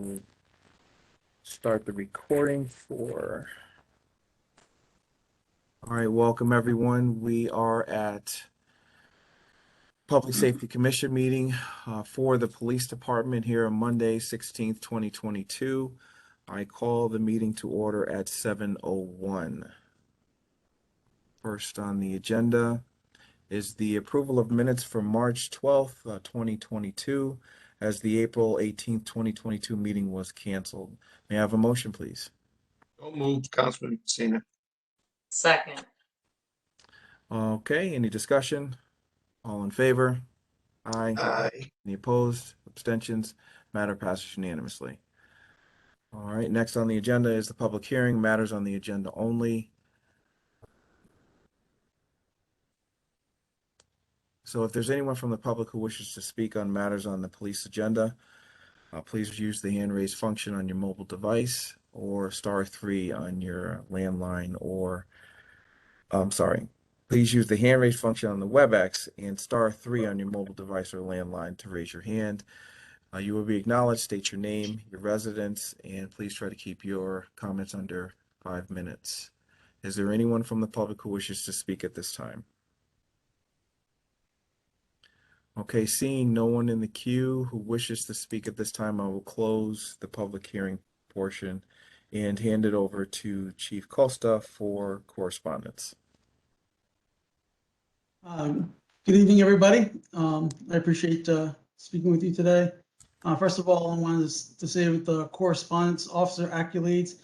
We'll start the recording for. All right, welcome everyone. We are at Public Safety Commission meeting for the Police Department here on Monday, 16th, 2022. I call the meeting to order at 7:01. First on the agenda is the approval of minutes for March 12th, 2022, as the April 18th, 2022 meeting was canceled. May I have a motion, please? So moved, Councilman Messina. Second. Okay, any discussion? All in favor? Aye. Aye. Any opposed? Abstentions? Matter passes unanimously. All right, next on the agenda is the public hearing, matters on the agenda only. So if there's anyone from the public who wishes to speak on matters on the police agenda, please use the hand raise function on your mobile device or *3 on your landline, or please use the hand raise function on the WebEx and *3 on your mobile device or landline to raise your hand. You will be acknowledged. State your name, your residence, and please try to keep your comments under 5 minutes. Is there anyone from the public who wishes to speak at this time? Okay, seeing no one in the queue who wishes to speak at this time, I will close the public hearing portion and hand it over to Chief Costa for correspondence. Good evening, everybody. I appreciate speaking with you today. First of all, I wanted to say with the correspondence officer accolades,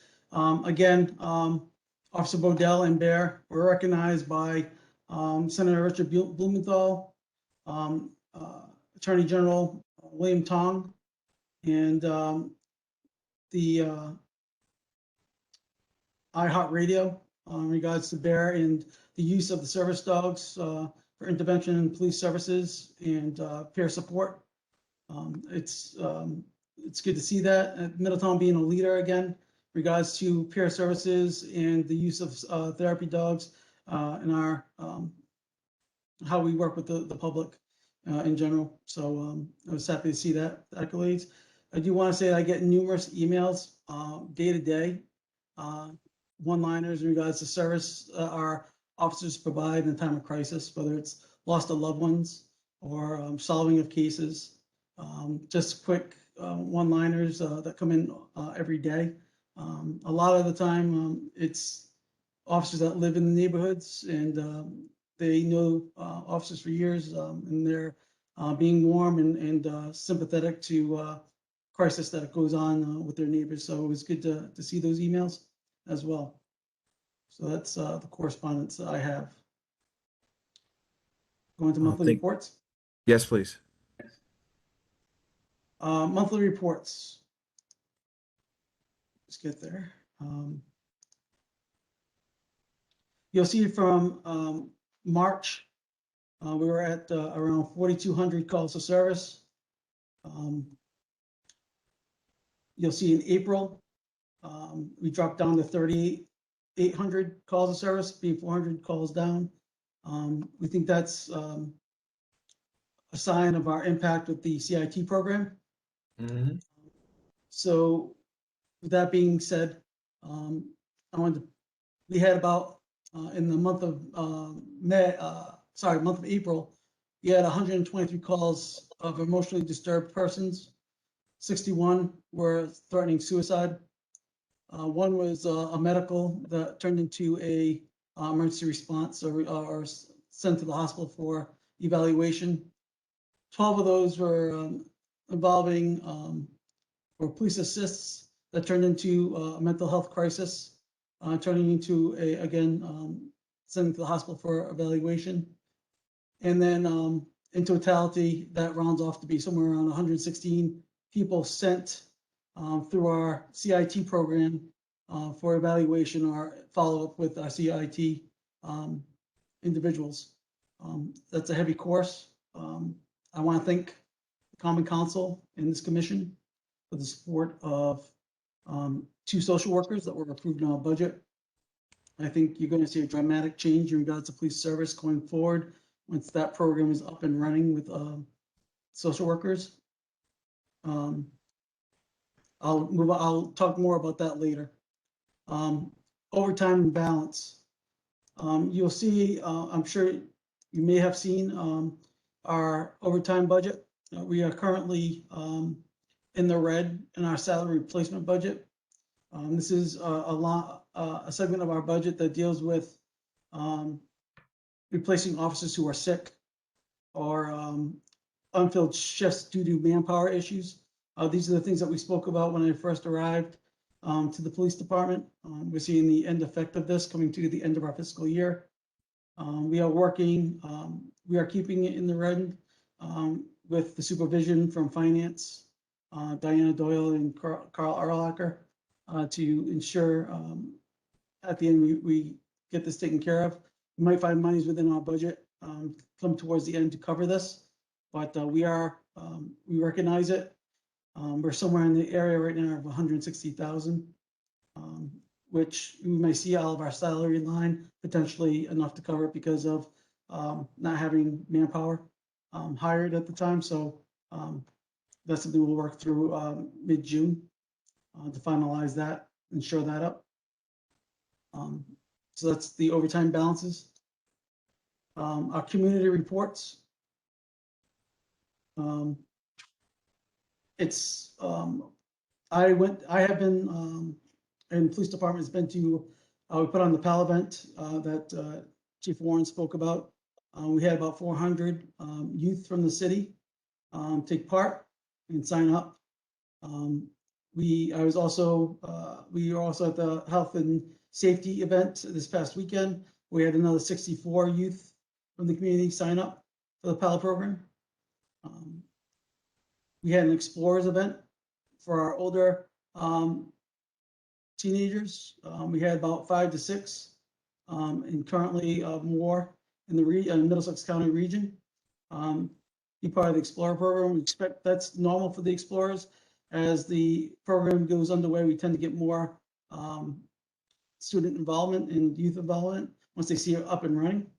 again, Officer Bodell and Bear were recognized by Senator Richard Blumenthal, Attorney General William Tong, and the iHeartRadio in regards to Bear and the use of the service dogs for intervention in police services and peer support. It's good to see that Middletown being a leader again in regards to peer services and the use of therapy dogs in our how we work with the public in general. So I was happy to see that accolades. I do want to say I get numerous emails day to day, one-liners in regards to service our officers provide in a time of crisis, whether it's lost of loved ones or solving of cases. Just quick one-liners that come in every day. A lot of the time, it's officers that live in the neighborhoods and they know officers for years, and they're being warm and sympathetic to crisis that goes on with their neighbors. So it was good to see those emails as well. So that's the correspondence that I have. Going to monthly reports? Yes, please. Monthly reports. Let's get there. You'll see from March, we were at around 4,200 calls of service. You'll see in April, we dropped down to 3,800 calls of service, being 400 calls down. We think that's a sign of our impact with the CIT program. Mm-hmm. So with that being said, we had about in the month of month of April, we had 123 calls of emotionally disturbed persons. 61 were threatening suicide. One was a medical that turned into a emergency response or sent to the hospital for evaluation. 12 of those were involving or police assists that turned into a mental health crisis, turning into sending to the hospital for evaluation. And then in totality, that rounds off to be somewhere around 116 people sent through our CIT program for evaluation or follow-up with our CIT individuals. That's a heavy course. I want to thank the Common Council and this commission for the support of 2 social workers that were approved in our budget. I think you're going to see a dramatic change in regards to police service going forward once that program is up and running with social workers. I'll talk more about that later. Overtime and balance. You'll see, I'm sure you may have seen our overtime budget. We are currently in the red in our salary replacement budget. This is a segment of our budget that deals with replacing officers who are sick or unfilled shifts due to manpower issues. These are the things that we spoke about when I first arrived to the police department. We're seeing the end effect of this coming to the end of our fiscal year. We are working, we are keeping it in the red with the supervision from finance, Diana Doyle and Carl Erlacher, to ensure at the end we get this taken care of. We might find monies within our budget come towards the end to cover this, but we recognize it. We're somewhere in the area right now of 160,000, which we may see out of our salary line, potentially enough to cover it because of not having manpower hired at the time. So that's something we'll work through mid-June to finalize that and shore that up. So that's the overtime balances. Our community reports. I have been, and police department has been to, we put on the PAL event that Chief Warren spoke about. We had about 400 youth from the city take part and sign up. We were also at the health and safety event this past weekend. We had another 64 youth from the community sign up for the PAL program. We had an explorers event for our older teenagers. We had about 5 to 6, and currently more in the Middlesex County region. Be part of the Explorer program. We expect that's normal for the Explorers. As the program goes underway, we tend to get more student involvement and youth involvement once they see it up and running.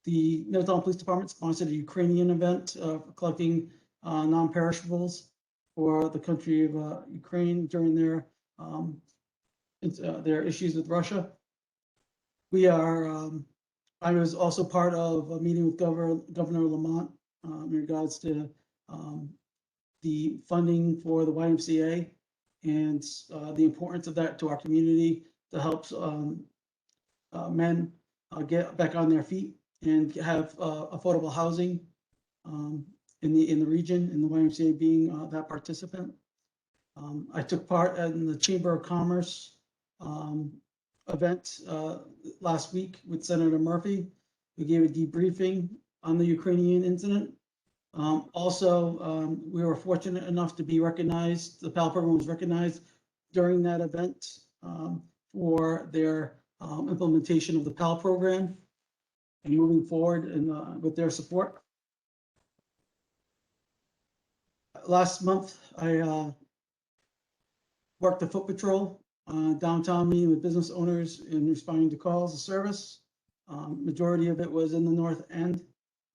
The Middletown Police Department sponsored a Ukrainian event for collecting non-perishables for the country of Ukraine during their issues with Russia. I was also part of a meeting with Governor Lamont in regards to the funding for the YMCA and the importance of that to our community to help men get back on their feet and have affordable housing in the region, and the YMCA being that participant. I took part in the Chamber of Commerce event last week with Senator Murphy. We gave a debriefing on the Ukrainian incident. We were fortunate enough to be recognized. The PAL program was recognized during that event for their implementation of the PAL program and moving forward and with their support. Last month, I worked the foot patrol downtown, meeting with business owners and responding to calls of service. Majority of it was in the north end.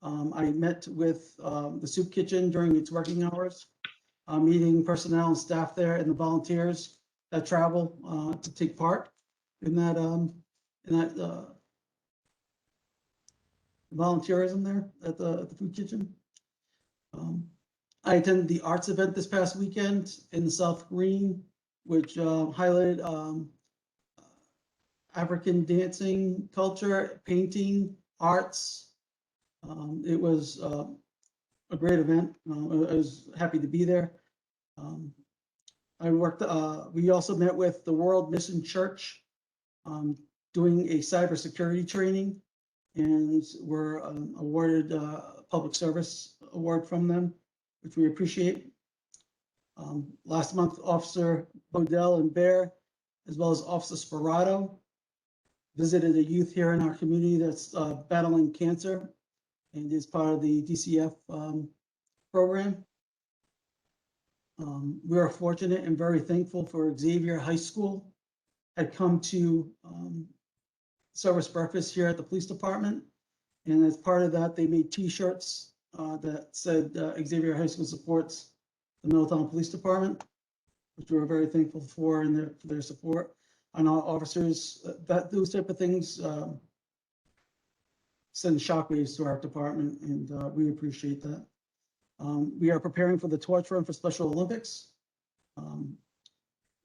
I met with the soup kitchen during its working hours, meeting personnel and staff there and the volunteers that travel to take part in that volunteerism there at the food kitchen. I attended the arts event this past weekend in the South Green, which highlighted African dancing culture, painting, arts. It was a great event. I was happy to be there. We also met with the World Mission Church doing a cybersecurity training, and were awarded a public service award from them, which we appreciate. Last month, Officer Bodell and Bear, as well as Officer Sperato, visited a youth here in our community that's battling cancer and is part of the DCF program. We are fortunate and very thankful for Xavier High School had come to service breakfast here at the police department. And as part of that, they made T-shirts that said Xavier High School supports the Middletown Police Department, which we're very thankful for and for their support. And our officers, those type of things send shockwaves to our department, and we appreciate that. We are preparing for the torch run for Special Olympics.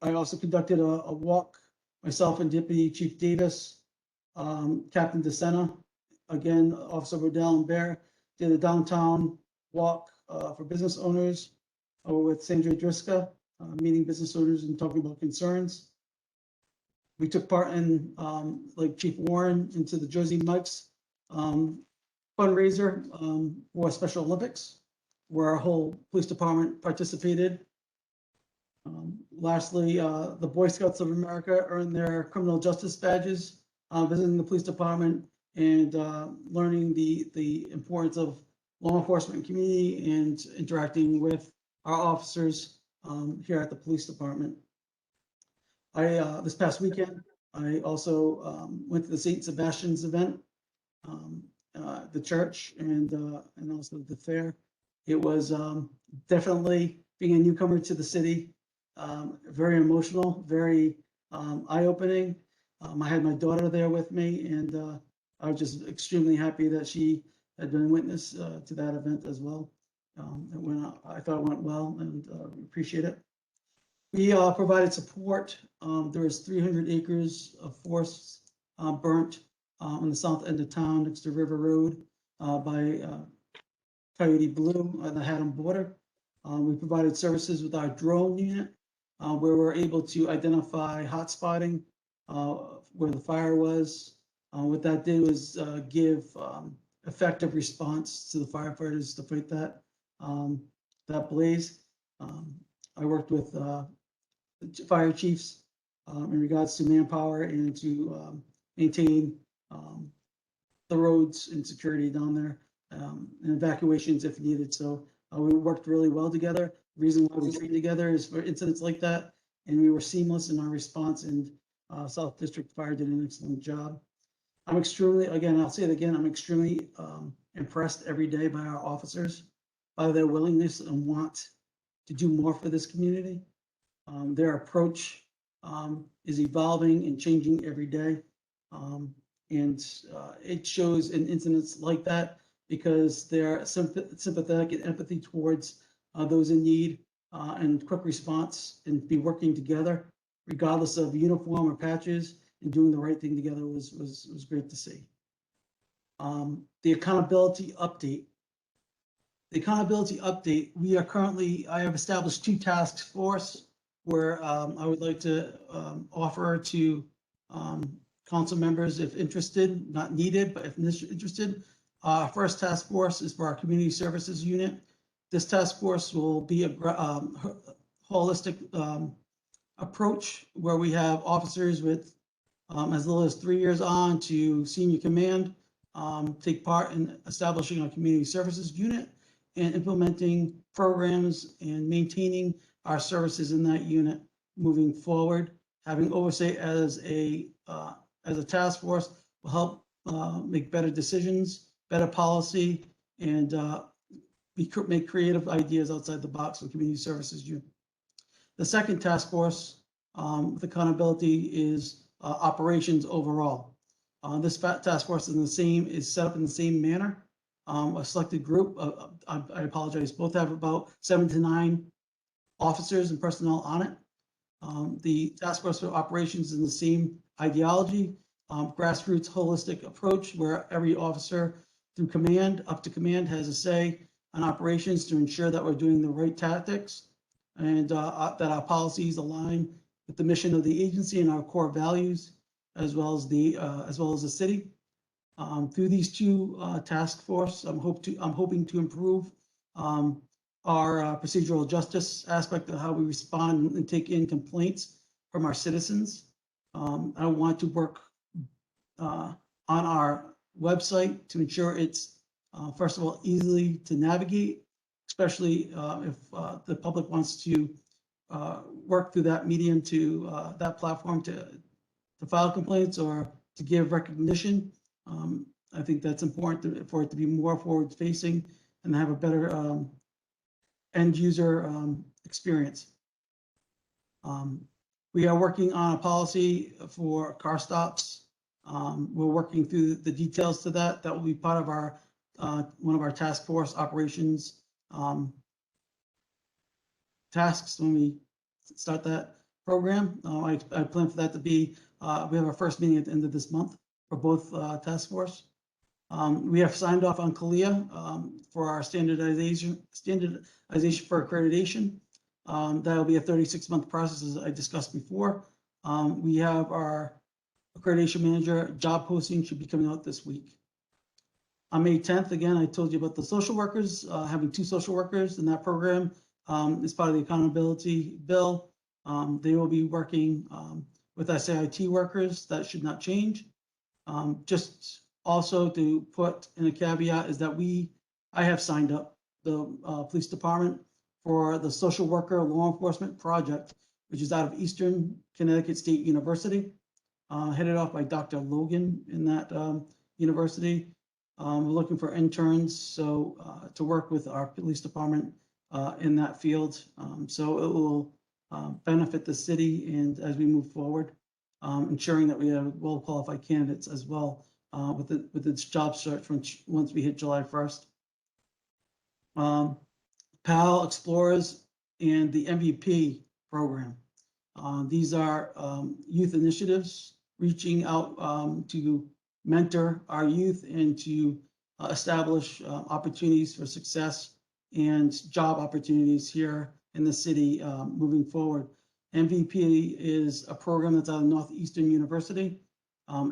I also conducted a walk, myself and Deputy Chief Davis, Captain DeSena, again, Officer Rodell and Bear, did a downtown walk for business owners with Sandra Driska, meeting business owners and talking about concerns. We took part in, like Chief Warren, into the Jersey Mike's fundraiser for Special Olympics, where our whole police department participated. Lastly, the Boy Scouts of America earned their criminal justice badges, visiting the police department and learning the importance of law enforcement community and interacting with our officers here at the police department. This past weekend, I also went to the St. Sebastian's event, the church, and also the fair. It was definitely, being a newcomer to the city, very emotional, very eye-opening. I had my daughter there with me, and I was just extremely happy that she had been witness to that event as well. I thought it went well, and appreciate it. We provided support. There was 300 acres of forest burnt on the south end of town next to River Road by Coyote Blue on the Haddam border. We provided services with our drone unit where we're able to identify hot spotting where the fire was. What that did was give effective response to the firefighters to fight that blaze. I worked with fire chiefs in regards to manpower and to maintain the roads and security down there, and evacuations if needed. So we worked really well together. The reason why we trained together is for incidents like that, and we were seamless in our response, and South District Fire did an excellent job. I'm extremely, again, I'll say it again, I'm extremely impressed every day by our officers, by their willingness and want to do more for this community. Their approach is evolving and changing every day. And it shows in incidents like that because they're sympathetic and empathy towards those in need and quick response, and be working together regardless of uniform or patches, and doing the right thing together was great to see. The accountability update. The accountability update, we are currently, I have established 2 task force where I would like to offer to council members if interested, not needed, but if interested. First task force is for our community services unit. This task force will be a holistic approach where we have officers with as little as 3 years on to senior command take part in establishing our community services unit and implementing programs and maintaining our services in that unit moving forward. Having oversight as a task force will help make better decisions, better policy, and make creative ideas outside the box of community services unit. The second task force with accountability is operations overall. This task force is set up in the same manner. A selected group, I apologize, both have about 7 to 9 officers and personnel on it. The task force for operations is the same ideology, grassroots holistic approach where every officer through command, up to command, has a say on operations to ensure that we're doing the right tactics and that our policies align with the mission of the agency and our core values, as well as the city. Through these 2 task force, I'm hoping to improve our procedural justice aspect of how we respond and take in complaints from our citizens. I want to work on our website to ensure it's first of all easily to navigate, especially if the public wants to work through that medium to that platform to file complaints or to give recognition. I think that's important for it to be more forward facing and have a better end user experience. We are working on a policy for car stops. We're working through the details to that. That will be part of our one of our task force operations tasks when we start that program. I plan for that to be, we have our first meeting at the end of this month for both task force. We have signed off on CALIA for our standardization for accreditation. That'll be a 36-month process, as I discussed before. We have our accreditation manager job posting should be coming out this week. On May 10th, again, I told you about the social workers, having 2 social workers in that program as part of the accountability bill. They will be working with SAIT workers. That should not change. Just also to put in a caveat is that I have signed up the police department for the social worker law enforcement project, which is out of Eastern Connecticut State University, headed off by Dr. Logan in that university. We're looking for interns, so to work with our police department in that field. So it will benefit the city, and as we move forward, ensuring that we have well-qualified candidates as well with its job search once we hit July 1st. PAL Explorers and the MVP program. These are youth initiatives reaching out to mentor our youth and to establish opportunities for success and job opportunities here in the city moving forward. MVP is a program that's out of Northeastern University.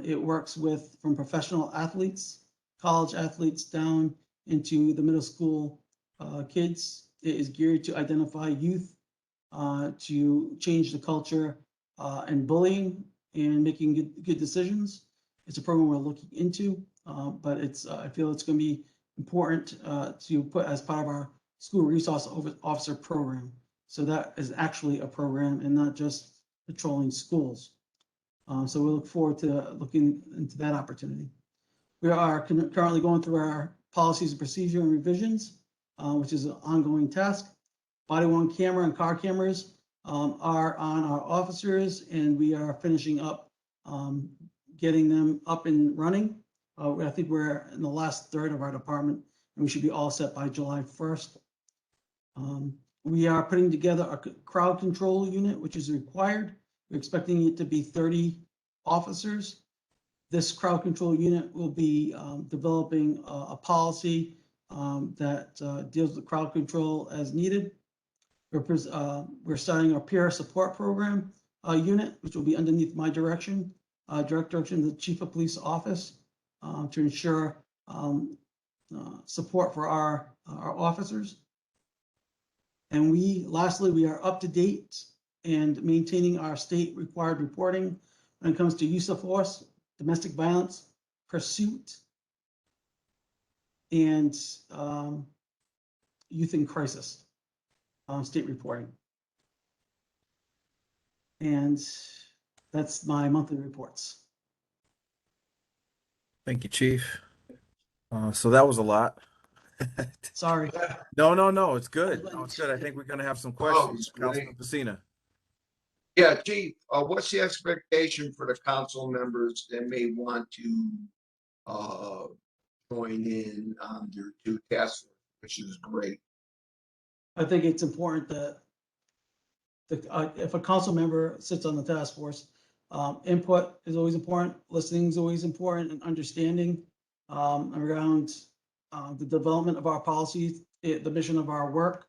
It works from professional athletes, college athletes down into the middle school kids. It is geared to identify youth, to change the culture and bullying and making good decisions. It's a program we're looking into, but I feel it's going to be important to put as part of our school resource officer program. So that is actually a program and not just patrolling schools. So we look forward to looking into that opportunity. We are currently going through our policies and procedure and revisions, which is an ongoing task. Body-worn camera and car cameras are on our officers, and we are finishing up getting them up and running. I think we're in the last third of our department, and we should be all set by July 1st. We are putting together a crowd control unit, which is required. We're expecting it to be 30 officers. This crowd control unit will be developing a policy that deals with crowd control as needed. We're starting our peer support program unit, which will be underneath my direction, direct direction of the Chief of Police Office, to ensure support for our officers. And lastly, we are up to date and maintaining our state required reporting when it comes to use of force, domestic violence, pursuit, and youth in crisis, state reporting. And that's my monthly reports. Thank you, Chief. So that was a lot. Sorry. No, it's good. No, it's good. I think we're going to have some questions. Oh, Councilman Pacina. Yeah, Chief, what's the expectation for the council members that may want to join in on your 2 task force, which is great. I think it's important that if a council member sits on the task force, input is always important, listening is always important, and understanding around the development of our policies, the mission of our work,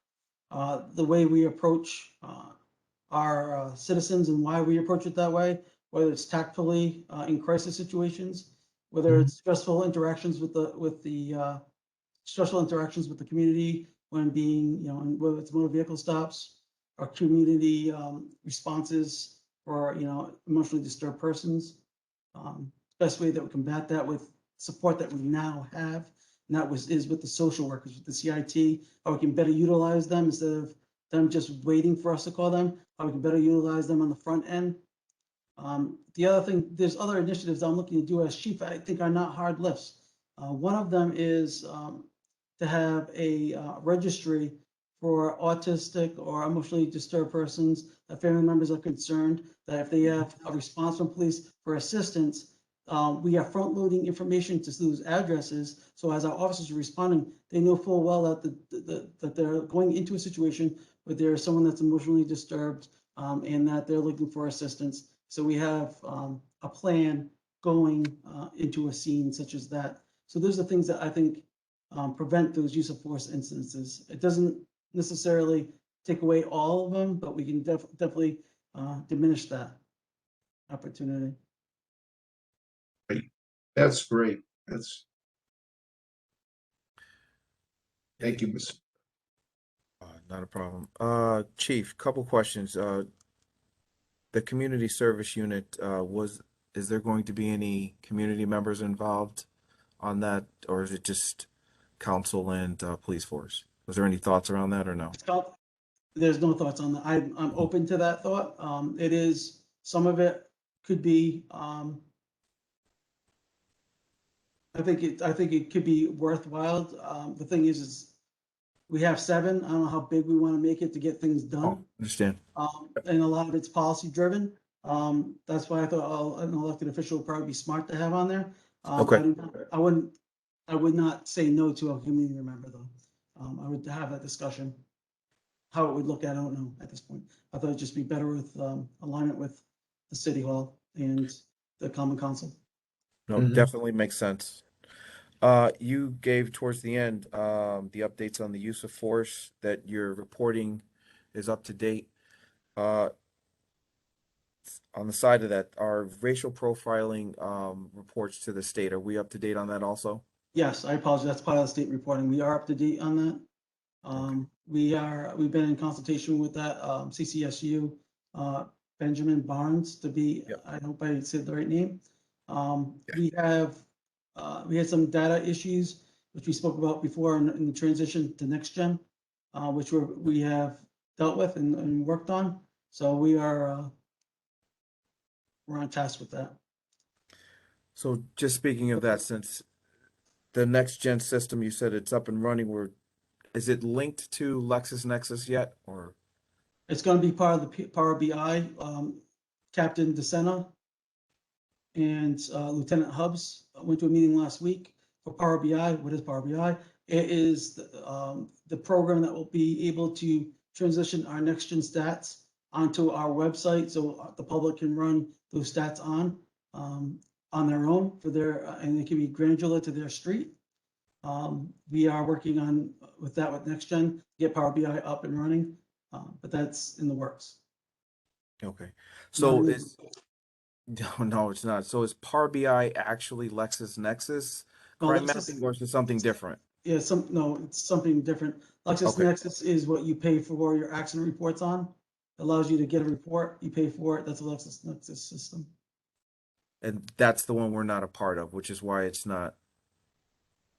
the way we approach our citizens and why we approach it that way, whether it's tactfully in crisis situations, whether it's stressful interactions with the community when being, whether it's motor vehicle stops or community responses for, emotionally disturbed persons. Best way that we combat that with support that we now have, and that is with the social workers, with the CIT, how we can better utilize them instead of them just waiting for us to call them, how we can better utilize them on the front end. The other thing, there's other initiatives I'm looking to do as chief, I think are not hard lifts. One of them is to have a registry for autistic or emotionally disturbed persons, that family members are concerned that if they have a response from police for assistance, we are front loading information to those addresses. So as our officers are responding, they know full well that they're going into a situation where there is someone that's emotionally disturbed, and that they're looking for assistance. So we have a plan going into a scene such as that. So those are things that I think prevent those use of force incidences. It doesn't necessarily take away all of them, but we can definitely diminish that opportunity. That's great. Thank you, Ms. Not a problem. Chief, couple questions. The community service unit, is there going to be any community members involved on that, or is it just council and police force? Was there any thoughts around that or no? There's no thoughts on that. I'm open to that thought. It is, some of it could be, I think it could be worthwhile. The thing is we have 7. I don't know how big we want to make it to get things done. Oh, understand. And a lot of it's policy driven. That's why I thought an elected official would probably be smart to have on there. Okay. I would not say no to a community member though. I would have that discussion. How it would look at, I don't know at this point. I thought it'd just be better with alignment with the city hall and the common council. No, Mhm. definitely makes sense. You gave towards the end, the updates on the use of force that your reporting is up to date. On the side of that, our racial profiling, reports to the state, are we up to date on that also? Yes, I apologize. That's part of the state reporting. We are up to date on that. We've been in consultation with that, CCSU, Benjamin Barnes to be, Yep. I hope I said the right name. We had some data issues, which we spoke about before in the transition to next gen, which we have dealt with and worked on. So we're on task with that. So just speaking of that, since the next gen system, you said it's up and running, is it linked to LexisNexis yet, or? It's going to be part of the Power BI. Captain DeSena and Lieutenant Hubbs went to a meeting last week for Power BI. What is Power BI? It is the program that will be able to transition our next gen stats onto our website, so the public can run those stats on their own for their, and it can be granular to their street. We are working with next gen, get Power BI up and running, but that's in the works. Okay, so Not is, no, it's not. So is Power BI actually LexisNexis No, crime Lexis- mapping, or is it something different? Yeah, it's something different. Okay. LexisNexis is what you pay for your accident reports on. It allows you to get a report, you pay for it. That's a LexisNexis system. And that's the one we're not a part of, which is why it's not.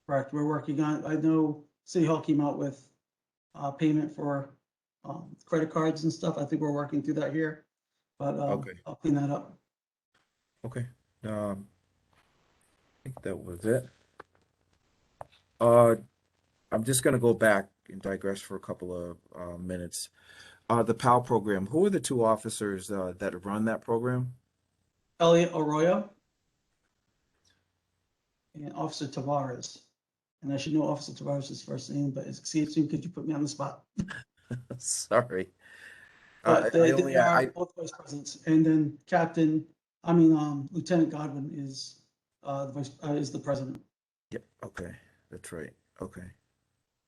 Correct. We're working on, I know City Hall came out with payment for credit cards and stuff. I think we're working through that here, but Okay. I'll clean that up. Okay. I think that was it. I'm just gonna go back and digress for a couple of minutes. The PAL program, who are the 2 officers that run that program? Elliot Arroyo and Officer Tavares. And I should know Officer Tavares' first name, but excuse me, could you put me on the spot? Sorry. But I they are both vice presidents. And then Lieutenant Godwin is the president. Yep. Okay. That's right. Okay.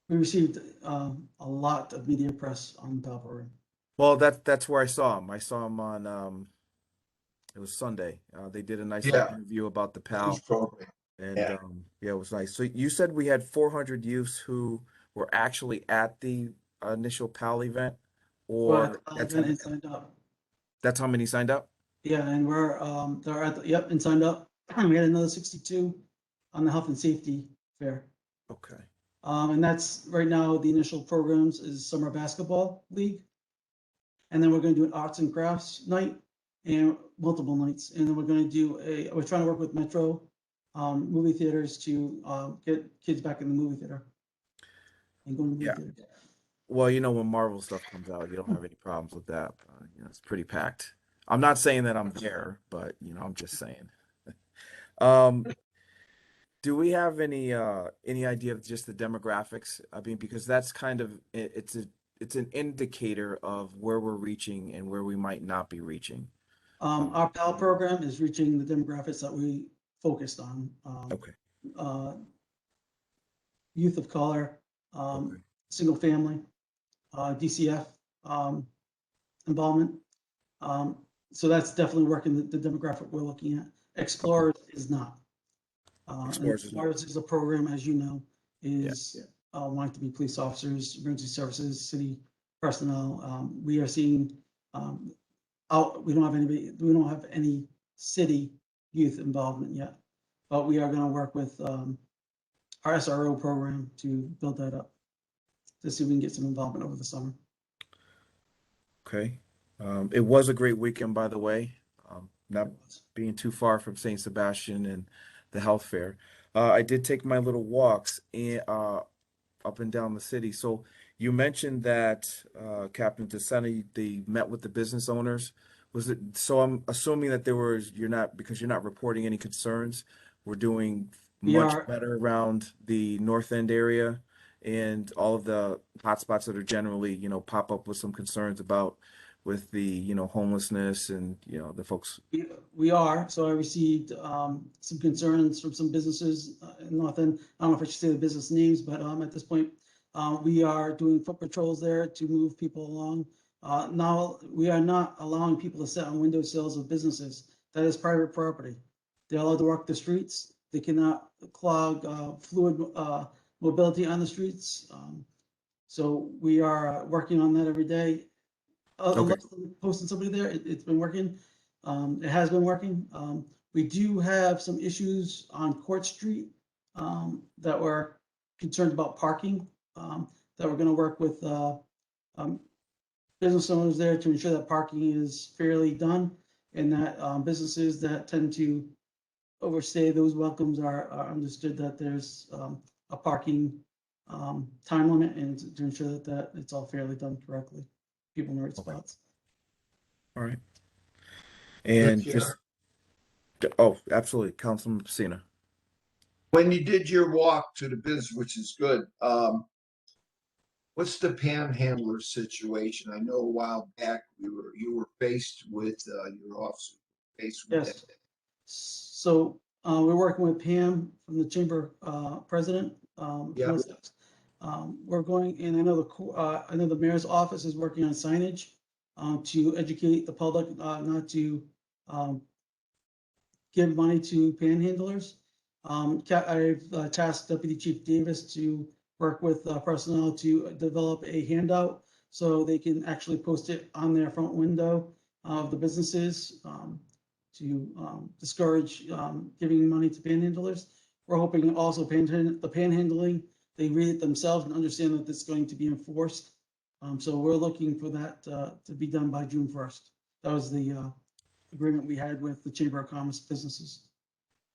We received a lot of media press on the PAL program. Well, that's where I saw him. I saw him on it was Sunday. They did a nice little interview about the PAL. program. And Yeah. yeah, it was nice. So you said we had 400 youths who were actually at the initial PAL event, or And signed up. that's how many signed up? Yeah, and they're yep, and signed up. We had another 62 on the health and safety fair. Okay. And that's right now, the initial programs is summer basketball league. And then we're going to do an arts and crafts night and multiple nights. And then we're going to do we're trying to work with Metro movie theaters to get kids back in the movie theater. And go to the movie theater. Well, when Marvel stuff comes out, you don't have any problems with that. It's pretty packed. I'm not saying that I'm there, but I'm just saying. Um, do we have any idea of just the demographics? I mean, because that's kind of it's an indicator of where we're reaching and where we might not be reaching. Our PAL program is reaching the demographics that we focused on. Okay. Uh, Youth of color, Okay. single family, DCF um, involvement. Um, so that's definitely working the demographic we're looking at. Explorers is not. And Explorers is not. Explorers is a program, as you know, Yeah. is wanting to be police officers, emergency services, city personnel. We are seeing we don't have any city youth involvement yet, but we are going to work with our SRO program to build that up to see if we can get some involvement over the summer. Okay. It was a great weekend, by the way. Not being too far from St. Sebastian and the health fair. I did take my little walks up and down the city. So you mentioned that Captain DeSena, they met with the business owners. Was it so? I'm assuming that you're not reporting any concerns. We're doing We much are, better around the North End area and all of the hotspots that are generally, pop up with some concerns about with the, homelessness and, the folks. we are. So I received some concerns from some businesses in North End. I don't know if I should say the business names, but at this point, we are doing foot patrols there to move people along. Now, we are not allowing people to sit on windowsills of businesses. That is private property. They're allowed to walk the streets. They cannot clog fluid mobility on the streets. So we are working on that every day. Okay. Unless I'm posting somebody there, it's been working. It has been working. We do have some issues on Court Street that we're concerned about parking, that we're gonna work with um, business owners there to ensure that parking is fairly done and that businesses that tend to overstay those welcomes are understood that there's a parking time limit and to ensure that it's all fairly done correctly, people in the right Okay. spots. All right. Good, And yeah. just, oh, absolutely. Councilman Pacina. When you did your walk to the business, which is good, what's the panhandler situation? I know a while back you were faced with your officer faced with that. Yes. So we're working with Pam from the chamber president. Yeah. We're going, and I know the mayor's office is working on signage to educate the public not to um, give money to panhandlers. I've tasked Deputy Chief Davis to work with personnel to develop a handout so they can actually post it on their front window of the businesses to discourage giving money to panhandlers. We're hoping also the panhandling, they read it themselves and understand that it's going to be enforced. So we're looking for that to be done by June 1st. That was the agreement we had with the Chamber of Commerce businesses.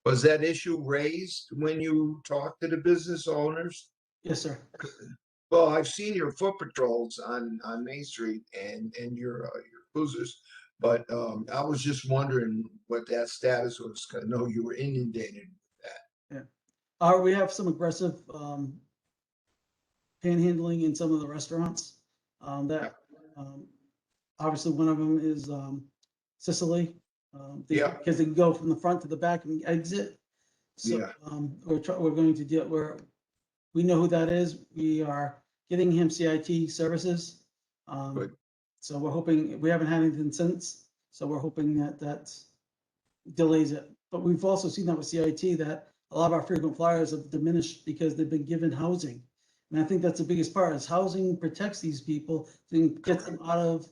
Was that issue raised when you talked to the business owners? Yes, sir. Well, I've seen your foot patrols on Main Street and your cruisers, but I was just wondering what that status was. 'Cause I know you were inundated. Yeah. We have some aggressive panhandling in some of the restaurants. That obviously one of them is Sicily. Yeah. Because they can go from the front to the back and exit. So Yeah. we're going to deal we know who that is. We are getting him CIT services. Good. So we're hoping, we haven't had anything since, so we're hoping that delays it. But we've also seen that with CIT, that a lot of our frequent flyers have diminished because they've been given housing. And I think that's the biggest part, is housing protects these people, and gets them out of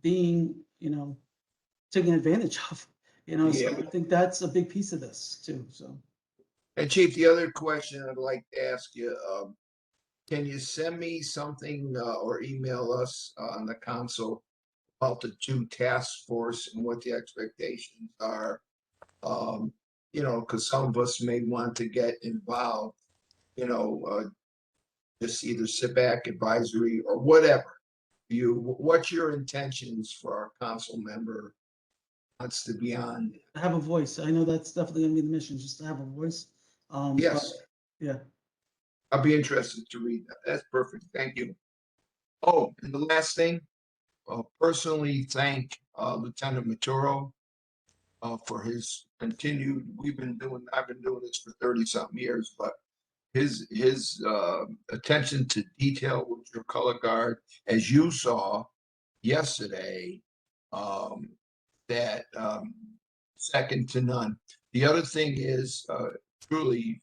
being, taken advantage of. So Yeah. I think that's a big piece of this too, so. And Chief, the other question I'd like to ask you, can you send me something or email us on the council about the two task force and what the expectations are? Because some of us may want to get involved, you know, just either sit back, advisory, or whatever. What's your intentions for our council member wants to be on? Have a voice. I know that's definitely gonna be the mission, just to have a voice. But, Yes, yeah, I'll be interested to read that. That's perfect. Thank you. Oh, and the last thing, personally thank Lieutenant Maturo for his continued, I've been doing this for 30 something years, but his attention to detail with your color guard, as you saw yesterday, um, that second to none. The other thing is truly,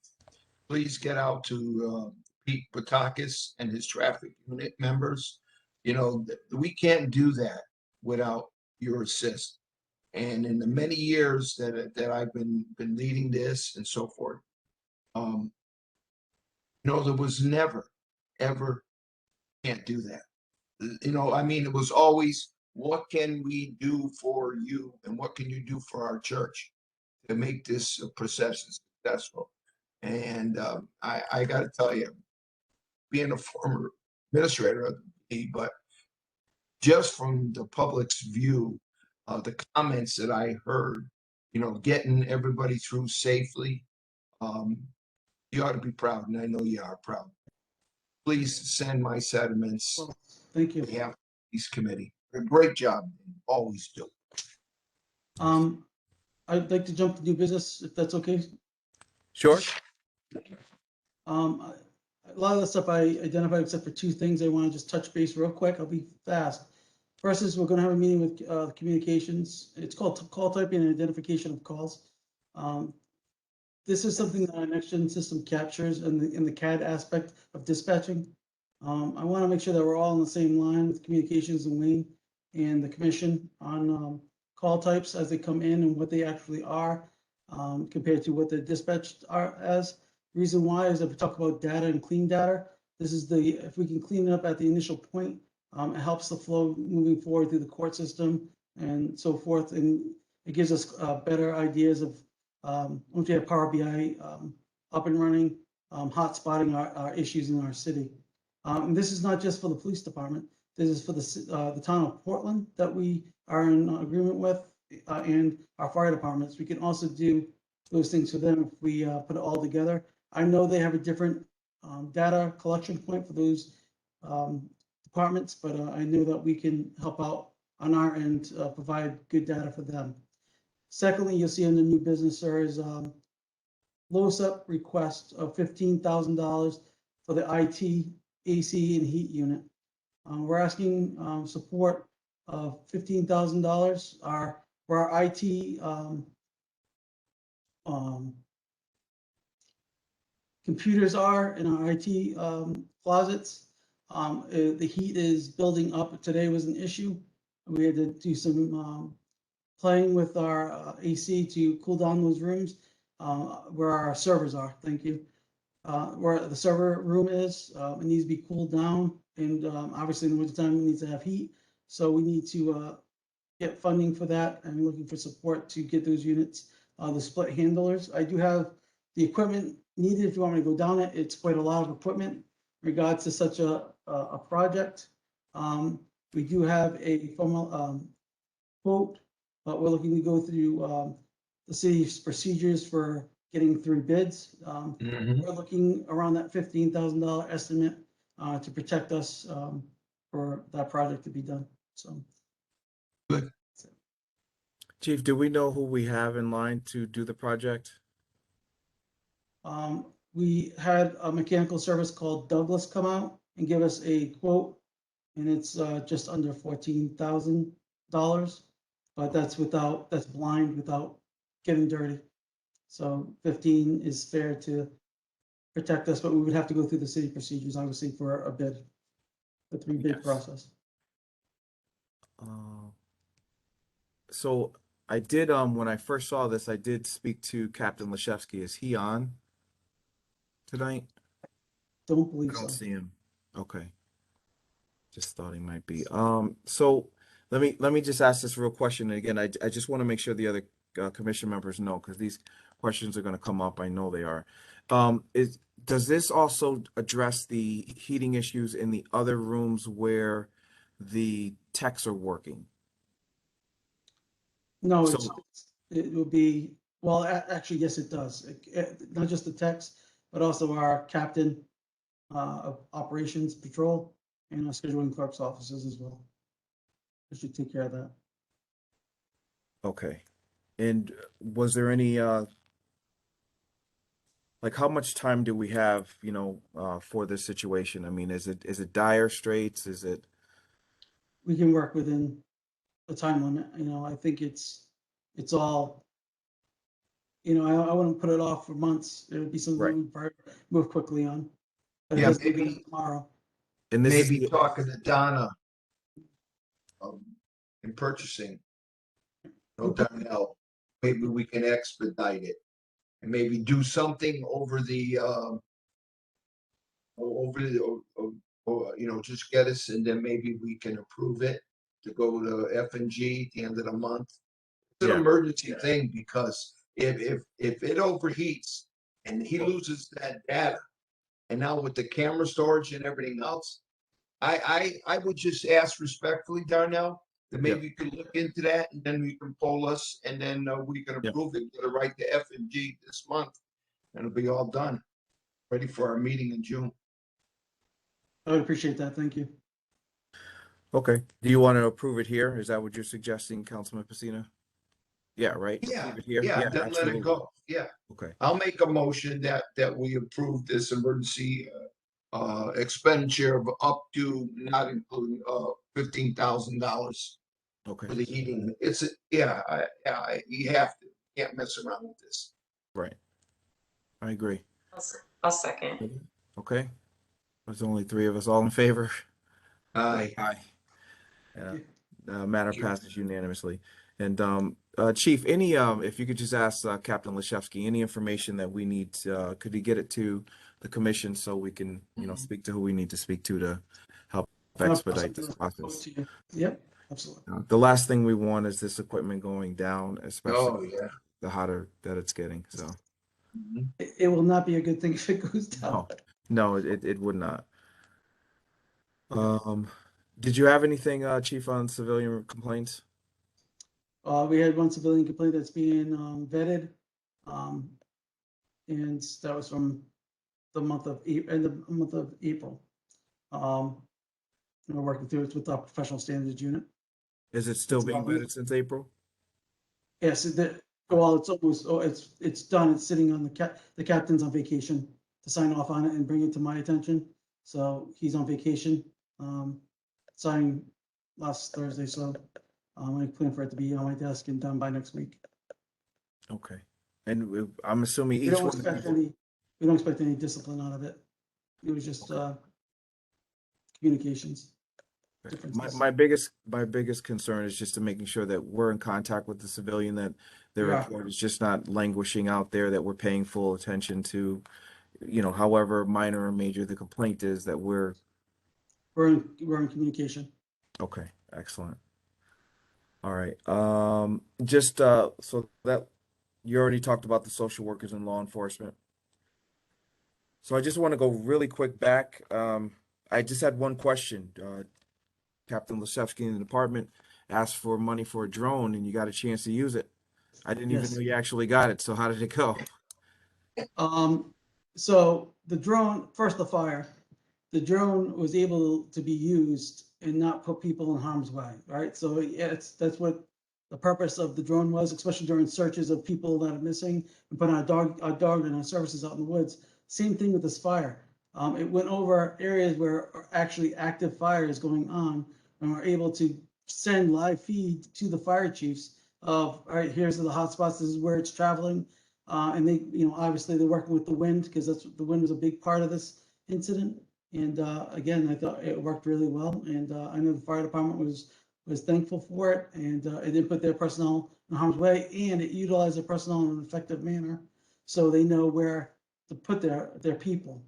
please get out to Pete Patakis and his traffic unit members. You know, we can't do that without your assist. And in the many years that I've been leading this and so forth, there was never, ever can't do that. I mean, it was always, what can we do for you and what can you do for our church to make this procession successful? And I got to tell you, being a former administrator of the, but just from the public's view of the comments that I heard, getting everybody through safely, you ought to be proud, and I know you are proud. Please send my sentiments well, thank you. on behalf of the Police Committee. A great job, always do. I'd like to jump to new business, if that's okay. Sure. A lot of the stuff I identified, except for two things, I want to just touch base real quick. I'll be fast. First is we're going to have a meeting with communications. It's called call typing and identification of calls. This is something that our next gen system captures in the CAD aspect of dispatching. I want to make sure that we're all on the same line with communications and Wayne and the commission on call types as they come in and what they actually are compared to what they're dispatched are as. Reason why is if we talk about data and clean data, if we can clean it up at the initial point, it helps the flow moving forward through the court system and so forth. And it gives us better ideas of once we have Power BI up and running, hot spotting our issues in our city. And this is not just for the police department. This is for the town of Portland that we are in agreement with and our fire departments. We can also do those things for them if we put it all together. I know they have a different data collection point for those departments, but I know that we can help out on our end, provide good data for them. Secondly, you'll see in the new business, there is LOSUP request of $15,000 for the IT, AC, and heat unit. We're asking support of $15,000 for our IT computers are in our IT closets. The heat is building up. Today was an issue. We had to do some playing with our AC to cool down those rooms where our servers are. Thank you. Where the server room is, it needs to be cooled down. And obviously in the wintertime, it needs to have heat. So we need to get funding for that. I'm looking for support to get those units, the split handlers. I do have the equipment needed if you want me to go down it. It's quite a lot of equipment in regards to such a project. We do have a formal quote, but we're looking to go through the city's procedures for getting through bids. We're looking around that $15,000 estimate to protect us for that project to be done. So. Good. Chief, do we know who we have in line to do the project? We had a mechanical service called Douglas come out and give us a quote, and it's just under $14,000, but that's blind without getting dirty. So 15 is fair to protect us, but we would have to go through the city procedures, obviously, for a bid, the 3-bid Yes. process. So I did, when I first saw this, I did speak to Captain Lashevsky. Is he on tonight? Don't I believe don't so. see him. Okay. Just thought he might be. So let me just ask this real question. And again, I just want to make sure the other commission members know, because these questions are going to come up. I know they are. Does this also address the heating issues in the other rooms where the techs are working? No, So, it will be, well, actually, yes, it does. Not just the techs, but also our captain of operations patrol and our scheduling clerk's offices as well. It should take care of that. okay. And was there any, like how much time do we have, for this situation? I mean, is it dire straits? Is it, We can work within the time limit, I think it's all, I wouldn't put it off for months. It would be something right? we probably move quickly on. But it Yeah, doesn't get done maybe, tomorrow. And this is maybe the, talking to Donna um, in purchasing, no Okay. Darnell, maybe we can expedite it. And maybe do something over the, just get us, and then maybe we can approve it to go to F and G at the end of the month. It's an yeah, emergency thing, because if it overheats and he loses that data, and now with the camera storage and everything else, I would just ask respectfully, Darnell, that yeah, maybe you can look into that, and then you can poll us, and then we can yeah. approve it, get it right to F and G this month, and it'll be all done, ready for our meeting in June. I would appreciate that. Thank you. Okay. Do you want to approve it here? Is that what you're suggesting, Councilman Pacino? Yeah, right? Yeah, Approve it here? yeah, Yeah, then let it absolutely. go. Yeah, Okay, I'll make a motion that we approve this emergency expenditure of up to, not including $15,000 okay, for the heating. You have to, can't mess around with this. right. I agree. I'll second. Okay. There's only three of us all in favor. Aye. Aye. Yeah. Okay. Matter Thank you. passes unanimously. And Chief, any if you could just ask Captain Lashevsky any information that we need, could he get it to the commission so we can, speak to who we need to speak to help expedite this process. Yep, absolutely. The last thing we want is this equipment going down, Oh, especially yeah. the hotter that it's getting. So Mhm. It will not be a good thing if it goes down. no, it would not. Um, did you have anything, Chief, on civilian complaints? We had one civilian complaint that's being vetted. Um, and that was from the month of April. We're working through it with our professional standards unit. Is it still being vetted since April? Yes, well, it's almost, it's done. It's sitting on the captain's on vacation to sign off on it and bring it to my attention. So he's on vacation, signed last Thursday, so I plan for it to be on my desk and done by next week. Okay. And I'm assuming We each don't one. expect any discipline out of it. It was just communications. My biggest concern is just to making sure that we're in contact with the civilian, that their Yeah. report is just not languishing out there, that we're paying full attention to, however minor or major the complaint is, that we're We're in communication. okay. Excellent. All right. Just so that you already talked about the social workers and law enforcement. So I just want to go really quick back. I just had one question. Captain Lashevsky in the department asked for money for a drone and you got a chance to use it. I didn't even Yes. know you actually got it. So how did it go? So the drone, first the fire, the drone was able to be used and not put people in harm's way, right? So yeah, that's what the purpose of the drone was, especially during searches of people that are missing. We put our dog and our services out in the woods. Same thing with this fire. It went over areas where actually active fire is going on, and we're able to send live feed to the fire chiefs of, all right, here's the hot spots, this is where it's traveling. And they, obviously they're working with the wind, because the wind was a big part of this incident. And again, I thought it worked really well. And I know the fire department was thankful for it, and it didn't put their personnel in harm's way, and it utilized their personnel in an effective manner, so they know where to put their people.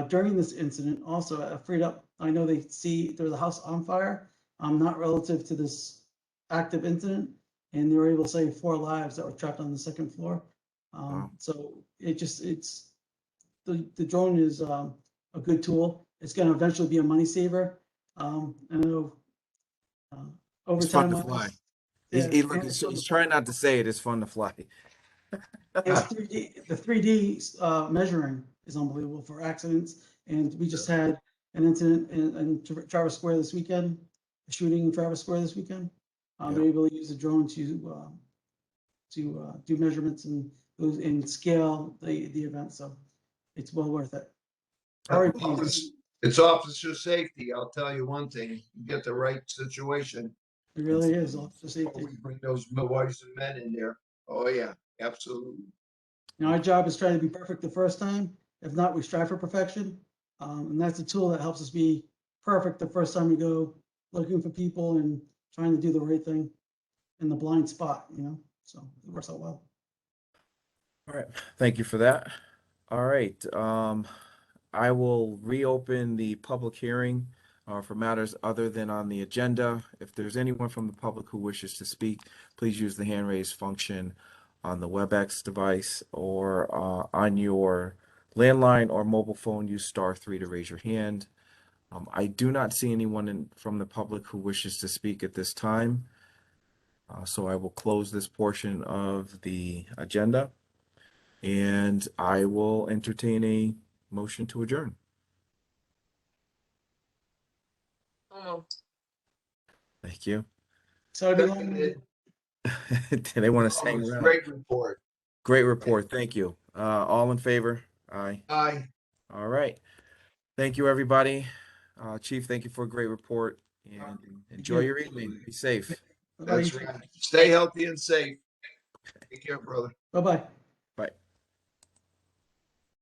During this incident, also freed up, I know they see there was a house on fire, not relative to this active incident, and they were able to save 4 lives that were trapped on the second floor. Wow. So it's the drone is a good tool. It's going to eventually be a money saver. I know over It's fun time, to fly. yeah, He's trying not to say it. It's fun to fly. it's 3D, the 3D measuring is unbelievable for accidents. And we just had an incident in Travis Square this weekend, a shooting in Travis Square this weekend. They're able to use a drone to do measurements and scale the event. So it's well worth it. Very pleased. It's officer safety. I'll tell you one thing, you get the right situation. It really is officer safety. Always bring those boys and men in there. Oh, yeah, absolutely. You know, our job is trying to be perfect the first time. If not, we strive for perfection. And that's a tool that helps us be perfect the first time we go looking for people and trying to do the right thing in the blind spot, you know, so it works out well. All right, thank you for that. All right, I will reopen the public hearing for matters other than on the agenda. If there's anyone from the public who wishes to speak, please use the hand raise function on the WebEx device or on your landline or mobile phone, use *3 to raise your hand. I do not see anyone from the public who wishes to speak at this time. So I will close this portion of the agenda and I will entertain a motion to adjourn. Thank you. So it'd be long. They want to hang around. Great report. Great report. Thank you. All in favor? Aye. Aye. All right. Thank you, everybody. Chief, thank you for a great report and enjoy your evening. Be safe. That's right. Stay healthy and safe. Take care, brother. Bye-bye.